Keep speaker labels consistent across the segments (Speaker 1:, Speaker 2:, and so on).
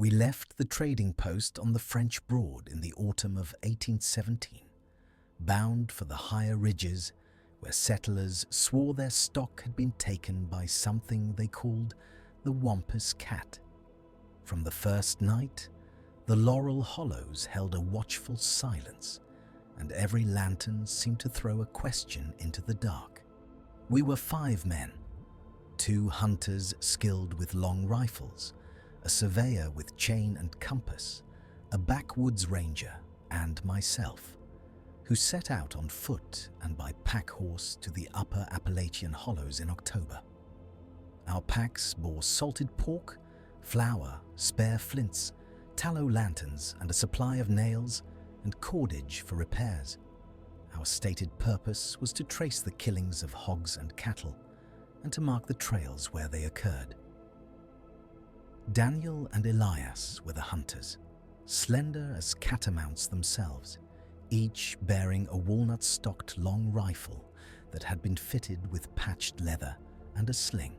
Speaker 1: We left the trading post on the French Broad in the autumn of 1817, bound for the higher ridges where settlers swore their stock had been taken by something they called the Wampus Cat. From the first night, the laurel hollows held a watchful silence, and every lantern seemed to throw a question into the dark. We were 5 men, 2 hunters skilled with long rifles, a surveyor with chain and compass, a backwoods ranger, and myself, who set out on foot and by pack horse to the upper Appalachian hollows in October. Our packs bore salted pork, flour, spare flints, tallow lanterns, and a supply of nails and cordage for repairs. Our stated purpose was to trace the killings of hogs and cattle and to mark the trails where they occurred. Daniel and Elias were the hunters, slender as catamounts themselves, each bearing a walnut-stocked long rifle that had been fitted with patched leather and a sling.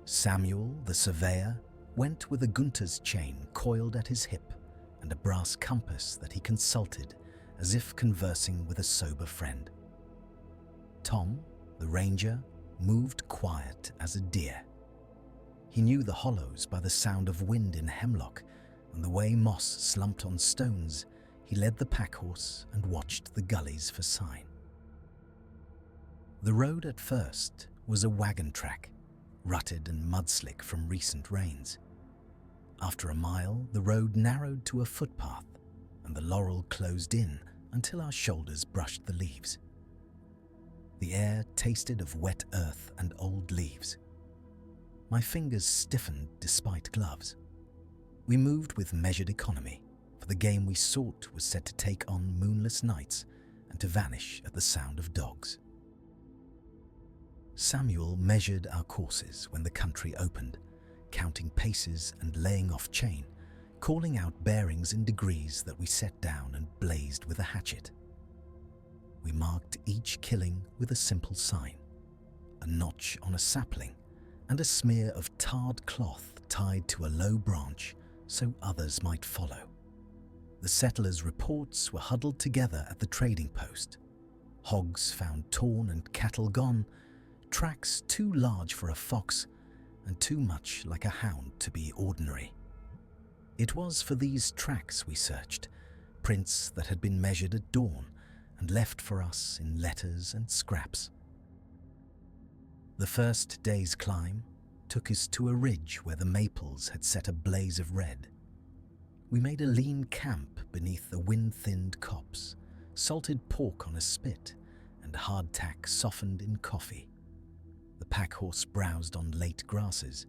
Speaker 1: Samuel, the surveyor, went with a Gunter's chain coiled at his hip and a brass compass that he consulted as if conversing with a sober friend. Tom, the ranger, moved quiet as a deer. He knew the hollows by the sound of wind in hemlock and the way moss slumped on stones. He led the pack horse and watched the gullies for sign. The road at first was a wagon track, rutted and mudslick from recent rains. After a mile, the road narrowed to a footpath, and the laurel closed in until our shoulders brushed the leaves. The air tasted of wet earth and old leaves. My fingers stiffened despite gloves. We moved with measured economy, for the game we sought was set to take on moonless nights and to vanish at the sound of dogs. Samuel measured our courses when the country opened, counting paces and laying off chain, calling out bearings in degrees that we set down and blazed with a hatchet. We marked each killing with a simple sign, a notch on a sapling and a smear of tarred cloth tied to a low branch so others might follow. The settlers' reports were huddled together at the trading post. Hogs found torn and cattle gone, tracks too large for a fox and too much like a hound to be ordinary. It was for these tracks we searched, prints that had been measured at dawn and left for us in letters and scraps. The first day's climb took us to a ridge where the maples had set a blaze of red. We made a lean camp beneath the wind-thinned copse, salted pork on a spit, and hardtack softened in coffee. The pack horse browsed on late grasses,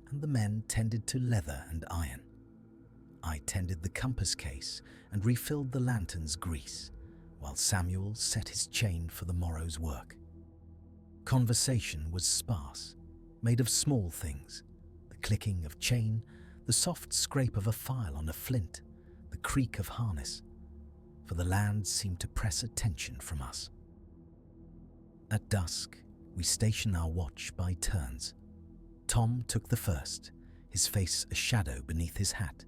Speaker 1: and the men tended to leather and iron. I tended the compass case and refilled the lantern's grease, while Samuel set his chain for the morrow's work. Conversation was sparse, made of small things, the clicking of chain, the soft scrape of a file on a flint, the creak of harness, for the land seemed to press attention from us. At dusk, we stationed our watch by turns. Tom took the first, his face a shadow beneath his hat.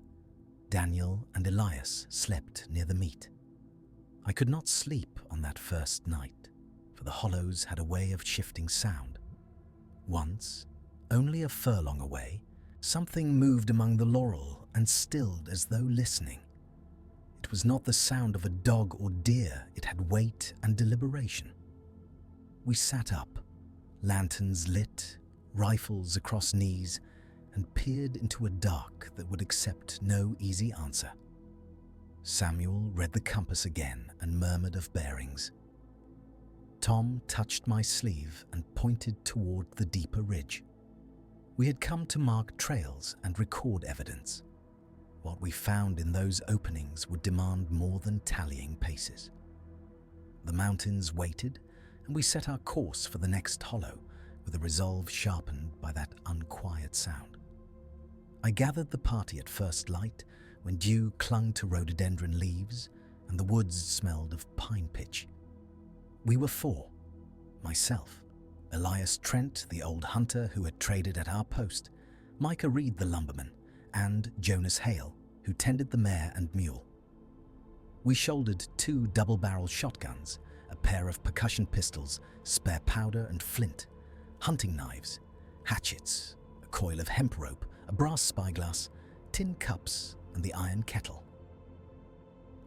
Speaker 1: Daniel and Elias slept near the meat. I could not sleep on that first night, for the hollows had a way of shifting sound. Once, only a furlong away, something moved among the laurel and stilled as though listening. It was not the sound of a dog or deer, it had weight and deliberation. We sat up, lanterns lit, rifles across knees, and peered into a dark that would accept no easy answer. Samuel read the compass again and murmured of bearings. Tom touched my sleeve and pointed toward the deeper ridge. We had come to mark trails and record evidence. What we found in those openings would demand more than tallying paces. The mountains waited, and we set our course for the next hollow with a resolve sharpened by that unquiet sound. I gathered the party at first light when dew clung to rhododendron leaves and the woods smelled of pine pitch. We were 4, myself, Elias Trent, the old hunter who had traded at our post, Micah Reed the lumberman, and Jonas Hale, who tended the mare and mule. We shouldered 2 double-barrel shotguns, a pair of percussion pistols, spare powder and flint, hunting knives, hatchets, a coil of hemp rope, a brass spyglass, tin cups, and the iron kettle.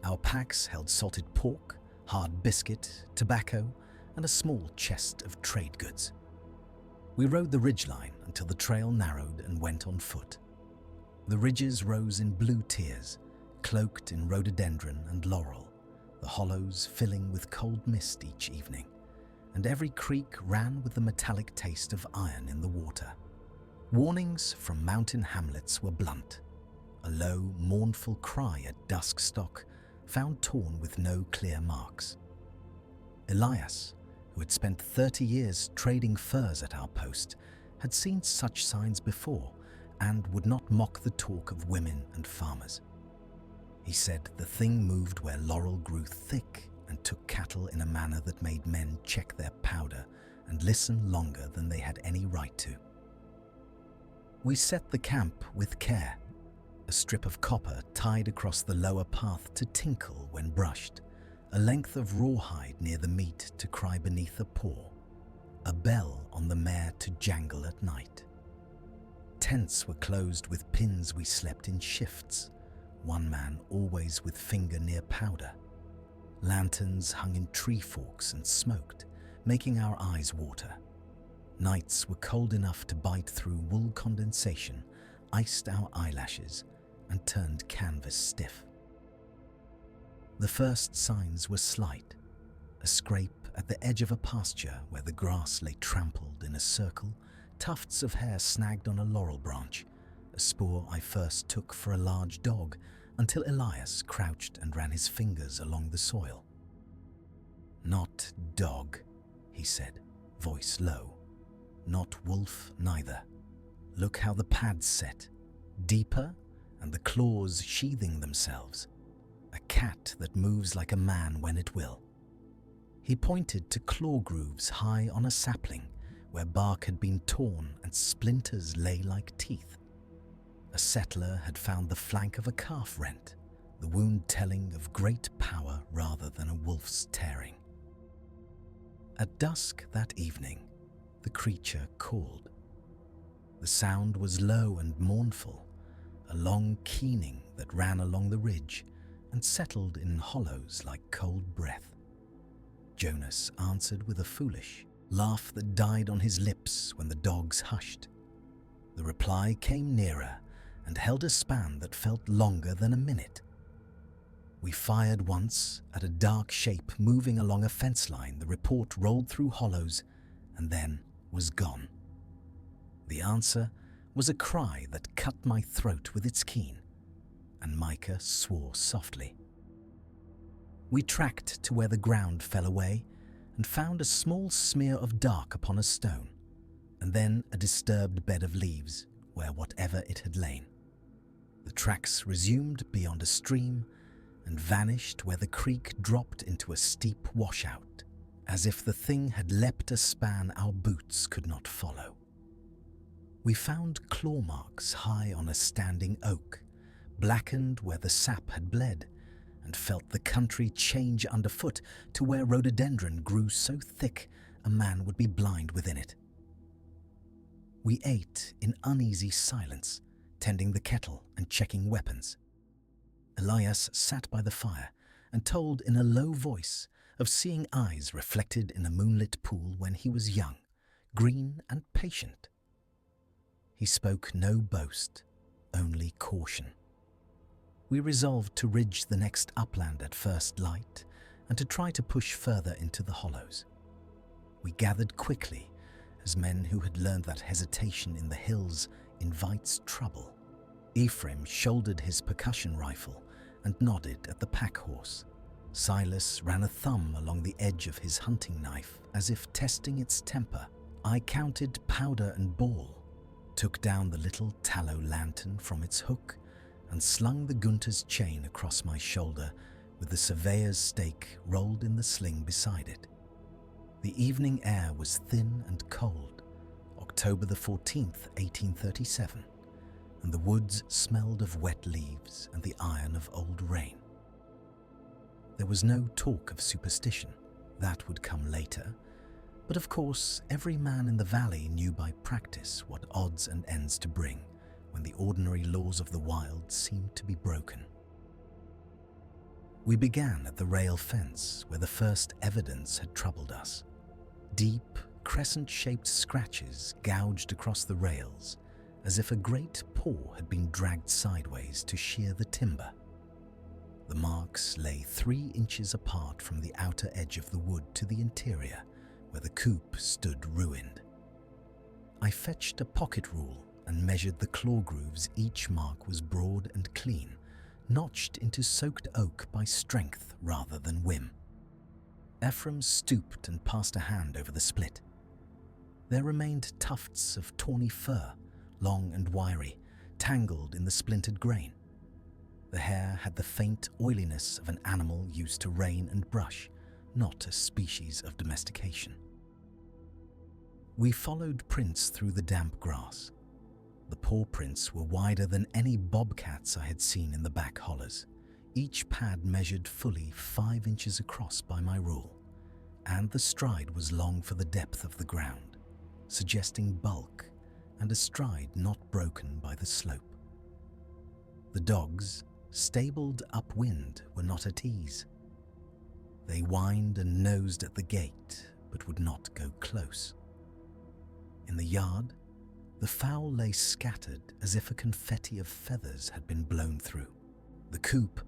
Speaker 1: Our packs held salted pork, hard biscuit, tobacco, and a small chest of trade goods. We rode the ridgeline until the trail narrowed and went on foot. The ridges rose in blue tiers, cloaked in rhododendron and laurel, the hollows filling with cold mist each evening, and every creek ran with the metallic taste of iron in the water. Warnings from mountain hamlets were blunt. A low, mournful cry at dusk stock, found torn with no clear marks. Elias, who had spent 30 years trading furs at our post, had seen such signs before and would not mock the talk of women and farmers. He said the thing moved where laurel grew thick and took cattle in a manner that made men check their powder and listen longer than they had any right to. We set the camp with care, a strip of copper tied across the lower path to tinkle when brushed, a length of rawhide near the meat to cry beneath a paw, a bell on the mare to jangle at night. Tents were closed with pins. We slept in shifts, one man always with finger near powder. Lanterns hung in tree forks and smoked, making our eyes water. Nights were cold enough to bite through wool condensation, iced our eyelashes, and turned canvas stiff. The first signs were slight, a scrape at the edge of a pasture where the grass lay trampled in a circle, tufts of hair snagged on a laurel branch, a spoor I first took for a large dog until Elias crouched and ran his fingers along the soil. "Not dog," he said, voice low. "Not wolf neither. Look how the pads set, deeper and the claws sheathing themselves. A cat that moves like a man when it will." He pointed to claw grooves high on a sapling where bark had been torn and splinters lay like teeth. A settler had found the flank of a calf rent, the wound telling of great power rather than a wolf's tearing. At dusk that evening, the creature called. The sound was low and mournful, a long keening that ran along the ridge and settled in hollows like cold breath. Jonas answered with a foolish laugh that died on his lips when the dogs hushed. The reply came nearer and held a span that felt longer than a minute. We fired once at a dark shape moving along a fence line. The report rolled through hollows and then was gone. The answer was a cry that cut my throat with its keen, and Micah swore softly. We tracked to where the ground fell away and found a small smear of dark upon a stone, and then a disturbed bed of leaves where whatever it had lain. The tracks resumed beyond a stream and vanished where the creek dropped into a steep washout, as if the thing had leapt a span our boots could not follow. We found claw marks high on a standing oak, blackened where the sap had bled, and felt the country change underfoot to where rhododendron grew so thick a man would be blind within it. We ate in uneasy silence, tending the kettle and checking weapons. Elias sat by the fire and told in a low voice of seeing eyes reflected in a moonlit pool when he was young, green and patient. He spoke no boast, only caution. We resolved to ridge the next upland at first light and to try to push further into the hollows. We gathered quickly as men who had learned that hesitation in the hills invites trouble. Ephraim shouldered his percussion rifle and nodded at the pack horse. Silas ran a thumb along the edge of his hunting knife as if testing its temper. I counted powder and ball, took down the little tallow lantern from its hook, and slung the Gunter's chain across my shoulder with the surveyor's stake rolled in the sling beside it. The evening air was thin and cold, October the 14th, 1837, and the woods smelled of wet leaves and the iron of old rain. There was no talk of superstition. That would come later. But of course, every man in the valley knew by practice what odds and ends to bring when the ordinary laws of the wild seemed to be broken. We began at the rail fence where the first evidence had troubled us. Deep, crescent-shaped scratches gouged across the rails as if a great paw had been dragged sideways to shear the timber. The marks lay 3 inches apart from the outer edge of the wood to the interior, where the coop stood ruined. I fetched a pocket rule and measured the claw grooves. Each mark was broad and clean, notched into soaked oak by strength rather than whim. Ephraim stooped and passed a hand over the split. There remained tufts of tawny fur, long and wiry, tangled in the splintered grain. The hair had the faint oiliness of an animal used to rain and brush, not a species of domestication. We followed prints through the damp grass. The paw prints were wider than any bobcats I had seen in the back hollows. Each pad measured fully 5 inches across by my rule, and the stride was long for the depth of the ground, suggesting bulk and a stride not broken by the slope. The dogs, stabled upwind, were not at ease. They whined and nosed at the gate, but would not go close. In the yard, the fowl lay scattered as if a confetti of feathers had been blown through. The coop,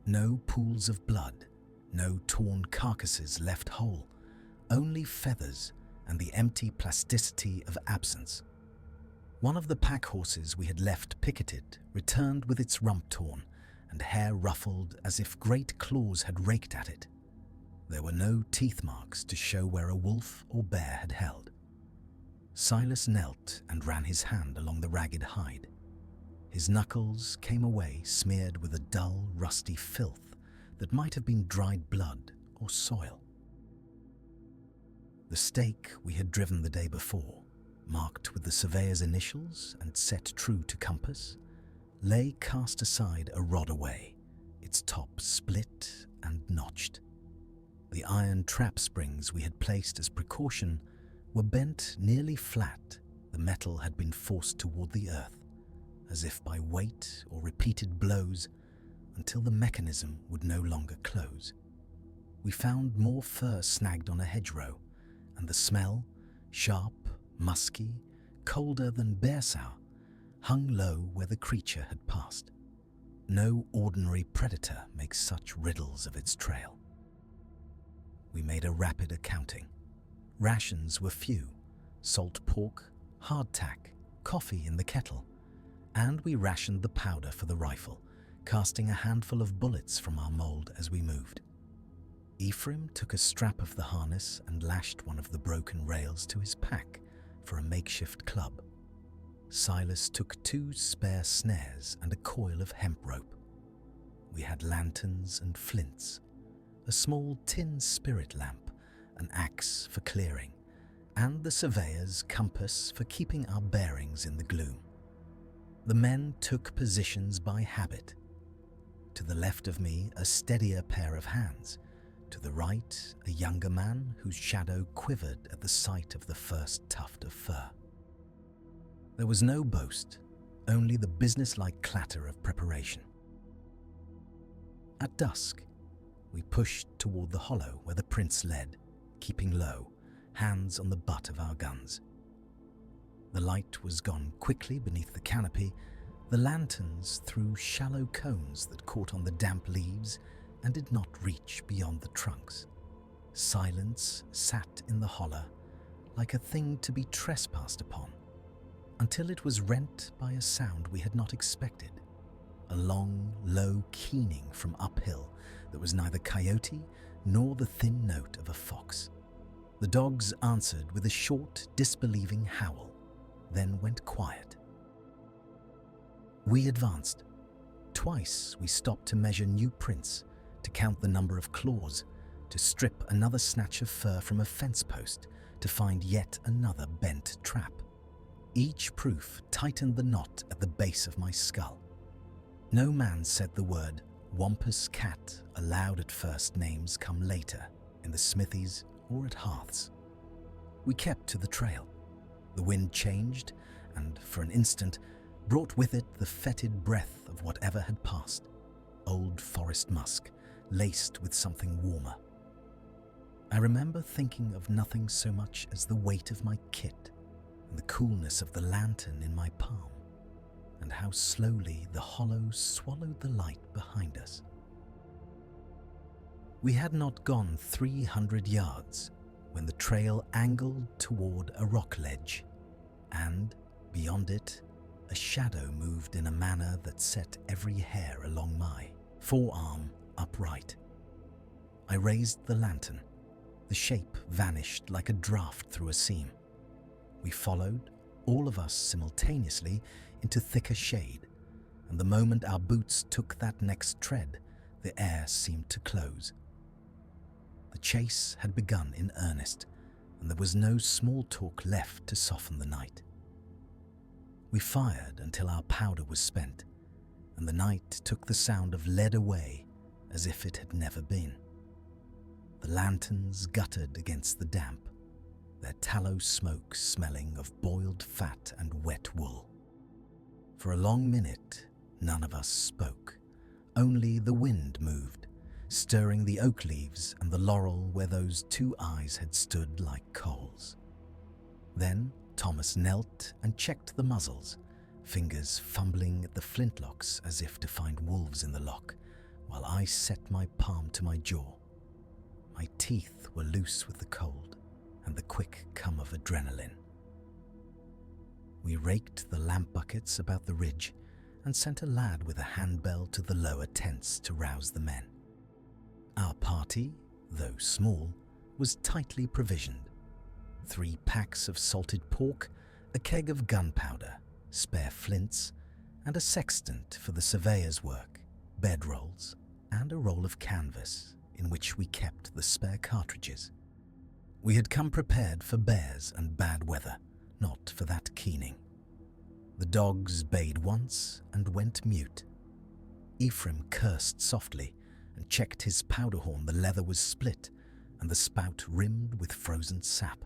Speaker 1: no pools of blood, no torn carcasses left whole, only feathers and the empty plasticity of absence. One of the pack horses we had left picketed returned with its rump torn and hair ruffled as if great claws had raked at it. There were no teeth marks to show where a wolf or bear had held. Silas knelt and ran his hand along the ragged hide. His knuckles came away smeared with a dull, rusty filth that might have been dried blood or soil. The stake we had driven the day before, marked with the surveyor's initials and set true to compass, lay cast aside a rod away, its top split and notched. The iron trap springs we had placed as precaution were bent nearly flat. The metal had been forced toward the earth, as if by weight or repeated blows, until the mechanism would no longer close. We found more fur snagged on a hedgerow, and the smell, sharp, musky, colder than bear sour, hung low where the creature had passed. No ordinary predator makes such riddles of its trail. We made a rapid accounting. Rations were few: salt pork, hardtack, coffee in the kettle, and we rationed the powder for the rifle, casting a handful of bullets from our mold as we moved. Ephraim took a strap of the harness and lashed one of the broken rails to his pack for a makeshift club. Silas took 2 spare snares and a coil of hemp rope. We had lanterns and flints, a small tin spirit lamp, an axe for clearing, and the surveyor's compass for keeping our bearings in the gloom. The men took positions by habit. To the left of me, a steadier pair of hands. To the right, a younger man whose shadow quivered at the sight of the first tuft of fur. There was no boast, only the businesslike clatter of preparation. At dusk, we pushed toward the hollow where the prince led, keeping low, hands on the butt of our guns. The light was gone quickly beneath the canopy. The lanterns threw shallow cones that caught on the damp leaves and did not reach beyond the trunks. Silence sat in the hollow like a thing to be trespassed upon, until it was rent by a sound we had not expected, a long, low keening from uphill that was neither coyote nor the thin note of a fox. The dogs answered with a short, disbelieving howl, then went quiet. We advanced. Twice we stopped to measure new prints, to count the number of claws, to strip another snatch of fur from a fence post, to find yet another bent trap. Each proof tightened the knot at the base of my skull. No man said the word Wampus Cat aloud at first. Names come later, in the smithies or at hearths. We kept to the trail. The wind changed, and for an instant brought with it the fetid breath of whatever had passed, old forest musk, laced with something warmer. I remember thinking of nothing so much as the weight of my kit and the coolness of the lantern in my palm, and how slowly the hollow swallowed the light behind us. We had not gone 300 yards when the trail angled toward a rock ledge, and, beyond it, a shadow moved in a manner that set every hair along my forearm upright. I raised the lantern. The shape vanished like a draft through a seam. We followed, all of us simultaneously, into thicker shade, and the moment our boots took that next tread, the air seemed to close. The chase had begun in earnest, and there was no small talk left to soften the night. We fired until our powder was spent, and the night took the sound of lead away as if it had never been. The lanterns guttered against the damp, their tallow smoke smelling of boiled fat and wet wool. For a long minute, none of us spoke. Only the wind moved, stirring the oak leaves and the laurel where those two eyes had stood like coals. Then Thomas knelt and checked the muzzles, fingers fumbling at the flintlocks as if to find wolves in the lock, while I set my palm to my jaw. My teeth were loose with the cold and the quick come of adrenaline. We raked the lamp buckets about the ridge and sent a lad with a handbell to the lower tents to rouse the men. Our party, though small, was tightly provisioned. 3 packs of salted pork, a keg of gunpowder, spare flints, and a sextant for the surveyor's work, bedrolls, and a roll of canvas in which we kept the spare cartridges. We had come prepared for bears and bad weather, not for that keening. The dogs bayed once and went mute. Ephraim cursed softly and checked his powder horn. The leather was split and the spout rimmed with frozen sap.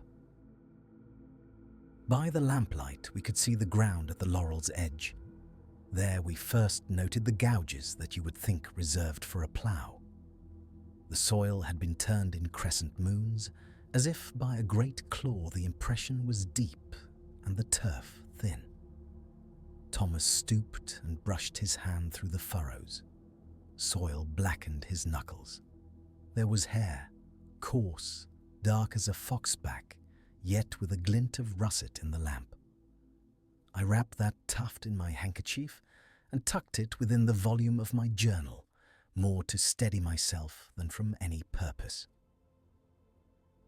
Speaker 1: By the lamplight we could see the ground at the laurel's edge. There we first noted the gouges that you would think reserved for a plough. The soil had been turned in crescent moons, as if by a great claw. The impression was deep and the turf thin. Thomas stooped and brushed his hand through the furrows. Soil blackened his knuckles. There was hair, coarse, dark as a foxback, yet with a glint of russet in the lamp. I wrapped that tuft in my handkerchief and tucked it within the volume of my journal, more to steady myself than from any purpose.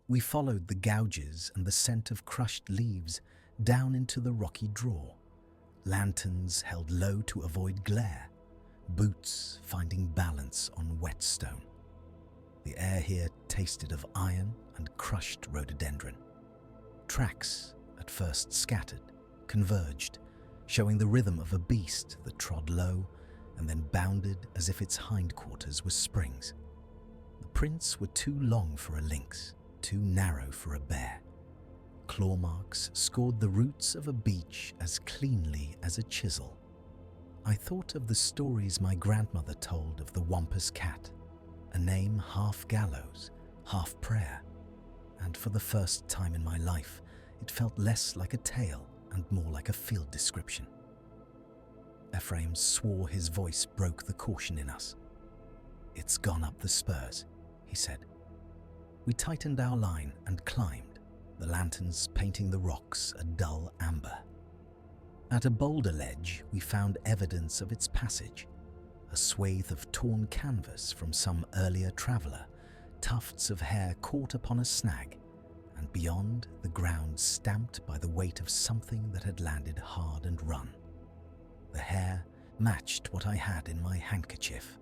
Speaker 1: We followed the gouges and the scent of crushed leaves down into the rocky draw, lanterns held low to avoid glare, boots finding balance on wet stone. The air here tasted of iron and crushed rhododendron. Tracks, at first scattered, converged, showing the rhythm of a beast that trod low and then bounded as if its hindquarters were springs. The prints were too long for a lynx, too narrow for a bear. Claw marks scored the roots of a beech as cleanly as a chisel. I thought of the stories my grandmother told of the Wampus Cat, a name half gallows, half prayer, and for the first time in my life it felt less like a tale and more like a field description. Ephraim swore. His voice broke the caution in us. "It's gone up the spurs," he said. We tightened our line and climbed, the lanterns painting the rocks a dull amber. At a boulder ledge we found evidence of its passage, a swathe of torn canvas from some earlier traveller, tufts of hair caught upon a snag, and beyond the ground stamped by the weight of something that had landed hard and run. The hair matched what I had in my handkerchief.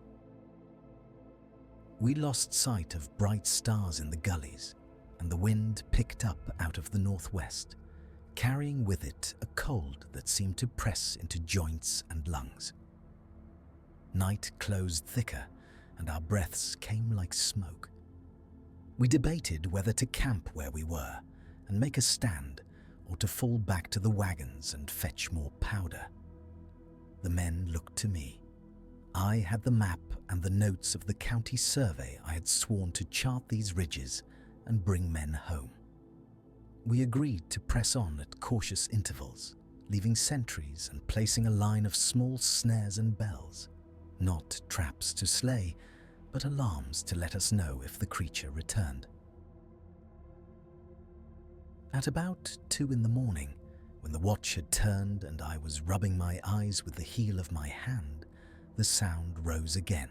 Speaker 1: We lost sight of bright stars in the gullies, and the wind picked up out of the northwest, carrying with it a cold that seemed to press into joints and lungs. Night closed thicker, and our breaths came like smoke. We debated whether to camp where we were and make a stand, or to fall back to the wagons and fetch more powder. The men looked to me. I had the map and the notes of the county survey I had sworn to chart these ridges and bring men home. We agreed to press on at cautious intervals, leaving sentries and placing a line of small snares and bells, not traps to slay, but alarms to let us know if the creature returned. At about 2 in the morning, when the watch had turned and I was rubbing my eyes with the heel of my hand, the sound rose again.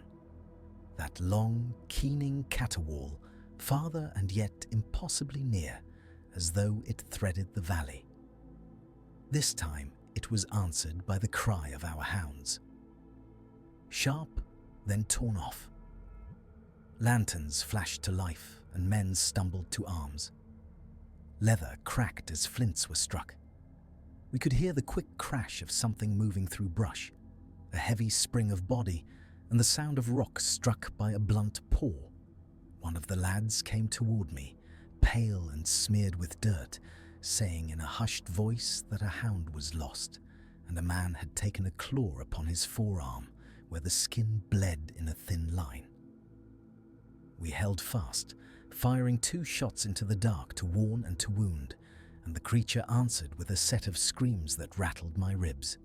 Speaker 1: That long, keening caterwaul, farther and yet impossibly near, as though it threaded the valley. This time it was answered by the cry of our hounds. Sharp, then torn off. Lanterns flashed to life and men stumbled to arms. Leather cracked as flints were struck. We could hear the quick crash of something moving through brush, a heavy spring of body, and the sound of rock struck by a blunt paw. One of the lads came toward me, pale and smeared with dirt, saying in a hushed voice that a hound was lost, and a man had taken a claw upon his forearm, where the skin bled in a thin line. We held fast, firing 2 shots into the dark to warn and to wound, and the creature answered with a set of screams that rattled my ribs.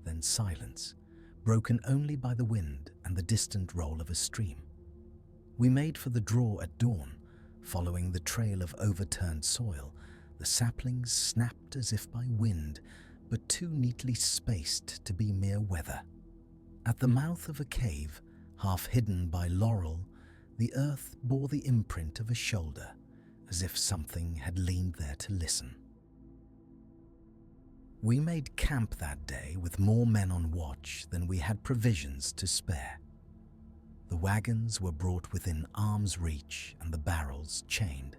Speaker 1: Then silence, broken only by the wind and the distant roll of a stream. We made for the draw at dawn, following the trail of overturned soil. The saplings snapped as if by wind, but too neatly spaced to be mere weather. At the mouth of a cave, half hidden by laurel, the earth bore the imprint of a shoulder, as if something had leaned there to listen. We made camp that day with more men on watch than we had provisions to spare. The wagons were brought within arm's reach and the barrels chained.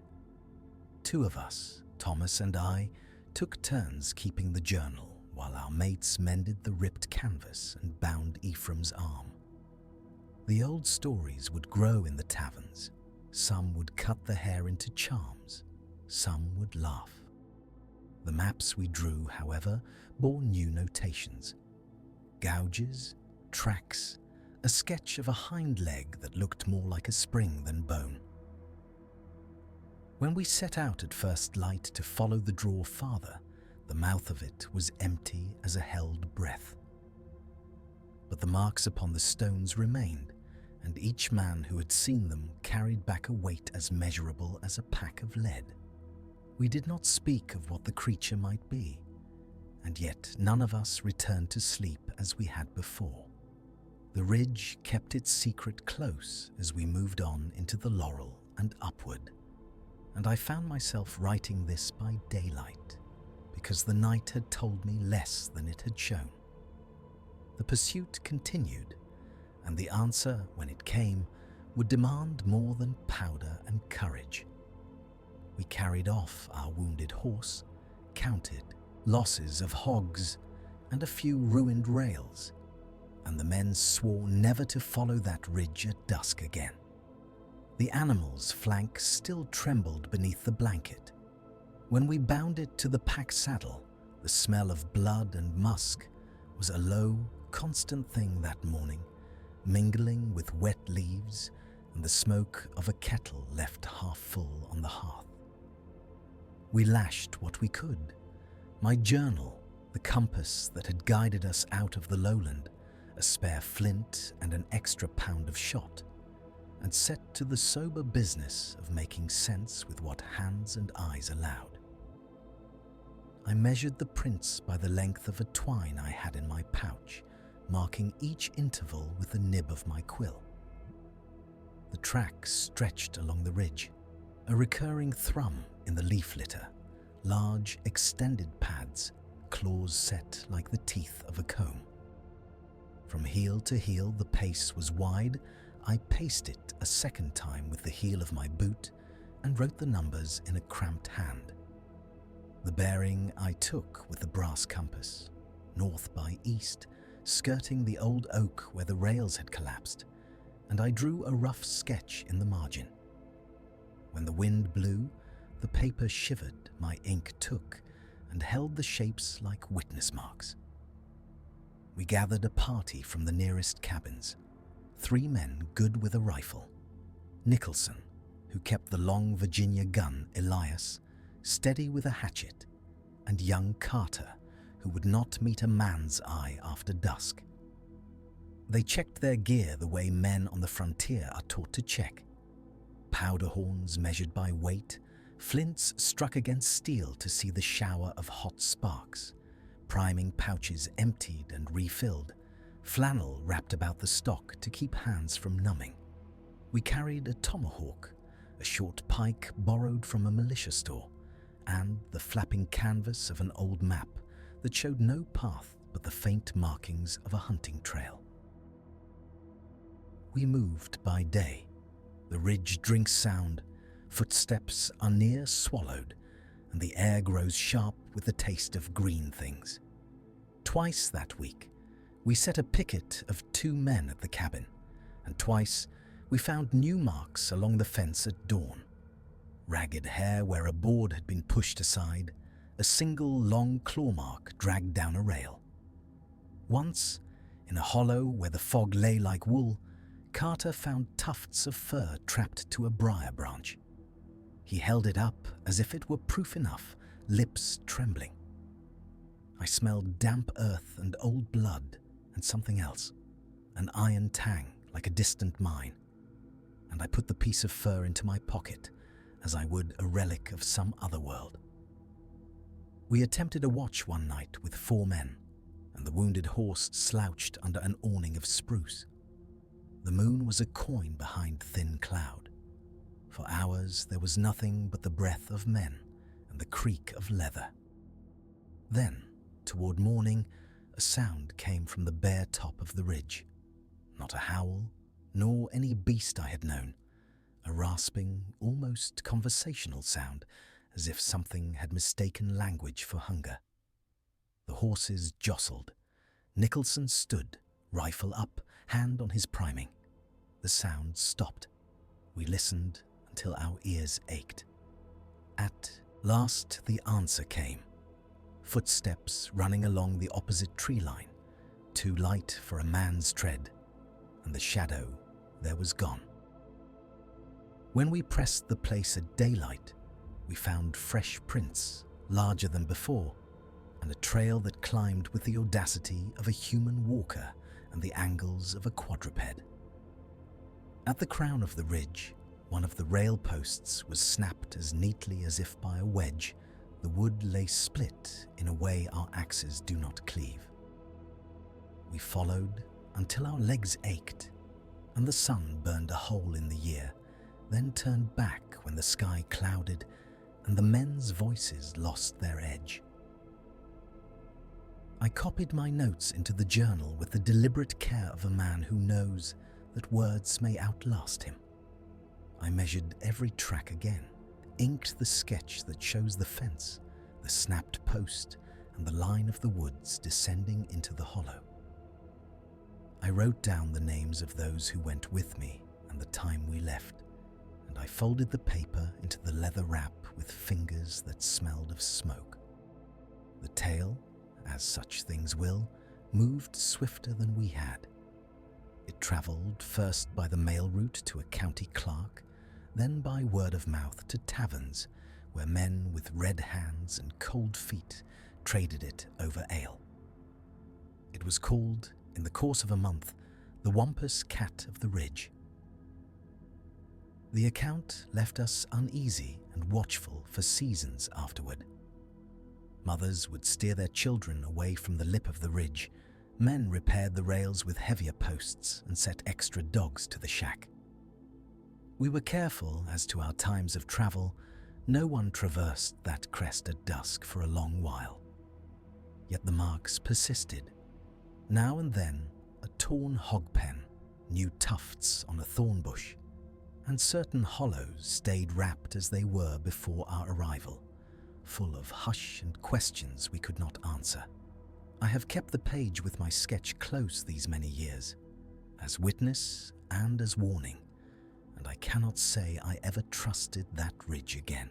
Speaker 1: 2 of us, Thomas and I, took turns keeping the journal while our mates mended the ripped canvas and bound Ephraim's arm. The old stories would grow in the taverns. Some would cut the hair into charms, some would laugh. The maps we drew, however, bore new notations. Gouges, tracks, a sketch of a hind leg that looked more like a spring than bone. When we set out at first light to follow the draw farther, the mouth of it was empty as a held breath. But the marks upon the stones remained, and each man who had seen them carried back a weight as measurable as a pack of lead. We did not speak of what the creature might be, and yet none of us returned to sleep as we had before. The ridge kept its secret close as we moved on into the laurel and upward, and I found myself writing this by daylight, because the night had told me less than it had shown. The pursuit continued, and the answer, when it came, would demand more than powder and courage. We carried off our wounded horse, counted losses of hogs and a few ruined rails, and the men swore never to follow that ridge at dusk again. The animal's flank still trembled beneath the blanket. When we bound it to the pack saddle, the smell of blood and musk was a low, constant thing that morning, mingling with wet leaves and the smoke of a kettle left half full on the hearth. We lashed what we could. My journal, the compass that had guided us out of the lowland, a spare flint and an extra pound of shot, and set to the sober business of making sense with what hands and eyes allowed. I measured the prints by the length of a twine I had in my pouch, marking each interval with the nib of my quill. The tracks stretched along the ridge, a recurring thrum in the leaf litter, large extended pads, claws set like the teeth of a comb. From heel to heel the pace was wide. I paced it a second time with the heel of my boot and wrote the numbers in a cramped hand. The bearing I took with the brass compass, north by east, skirting the old oak where the rails had collapsed, and I drew a rough sketch in the margin. When the wind blew, the paper shivered, my ink took, and held the shapes like witness marks. We gathered a party from the nearest cabins, 3 men good with a rifle. Nicholson, who kept the long Virginia gun, Elias, steady with a hatchet, and young Carter, who would not meet a man's eye after dusk. They checked their gear the way men on the frontier are taught to check. Powder horns measured by weight, flints struck against steel to see the shower of hot sparks, priming pouches emptied and refilled, flannel wrapped about the stock to keep hands from numbing. We carried a tomahawk, a short pike borrowed from a militia store, and the flapping canvas of an old map that showed no path but the faint markings of a hunting trail. We moved by day. The ridge drinks sound, footsteps are near swallowed, and the air grows sharp with the taste of green things. Twice that week, we set a picket of 2 men at the cabin, and twice we found new marks along the fence at dawn. Ragged hair where a board had been pushed aside, a single long claw mark dragged down a rail. Once, in a hollow where the fog lay like wool, Carter found tufts of fur trapped to a briar branch. He held it up as if it were proof enough, lips trembling. I smelled damp earth and old blood and something else, an iron tang like a distant mine, and I put the piece of fur into my pocket as I would a relic of some other world. We attempted a watch one night with 4 men, and the wounded horse slouched under an awning of spruce. The moon was a coin behind thin cloud. For hours there was nothing but the breath of men and the creak of leather. Then, toward morning, a sound came from the bare top of the ridge. Not a howl, nor any beast I had known. A rasping, almost conversational sound, as if something had mistaken language for hunger. The horses jostled. Nicholson stood, rifle up, hand on his priming. The sound stopped. We listened until our ears ached. At last the answer came. Footsteps running along the opposite tree line, too light for a man's tread, and the shadow there was gone. When we pressed the place at daylight, we found fresh prints, larger than before, and a trail that climbed with the audacity of a human walker and the angles of a quadruped. At the crown of the ridge, one of the rail posts was snapped as neatly as if by a wedge. The wood lay split in a way our axes do not cleave. We followed until our legs ached, and the sun burned a hole in the year, then turned back when the sky clouded and the men's voices lost their edge. I copied my notes into the journal with the deliberate care of a man who knows that words may outlast him. I measured every track again, inked the sketch that shows the fence, the snapped post, and the line of the woods descending into the hollow. I wrote down the names of those who went with me and the time we left, and I folded the paper into the leather wrap with fingers that smelled of smoke. The tale, as such things will, moved swifter than we had. It travelled first by the mail route to a county clerk, then by word of mouth to taverns where men with red hands and cold feet traded it over ale. It was called, in the course of a month, the Wampus Cat of the Ridge. The account left us uneasy and watchful for seasons afterward. Mothers would steer their children away from the lip of the ridge. Men repaired the rails with heavier posts and set extra dogs to the shack. We were careful as to our times of travel. No one traversed that crest at dusk for a long while. Yet the marks persisted. Now and then, a torn hog pen, new tufts on a thorn bush, and certain hollows stayed wrapped as they were before our arrival, full of hush and questions we could not answer. I have kept the page with my sketch close these many years, as witness and as warning, and I cannot say I ever trusted that ridge again.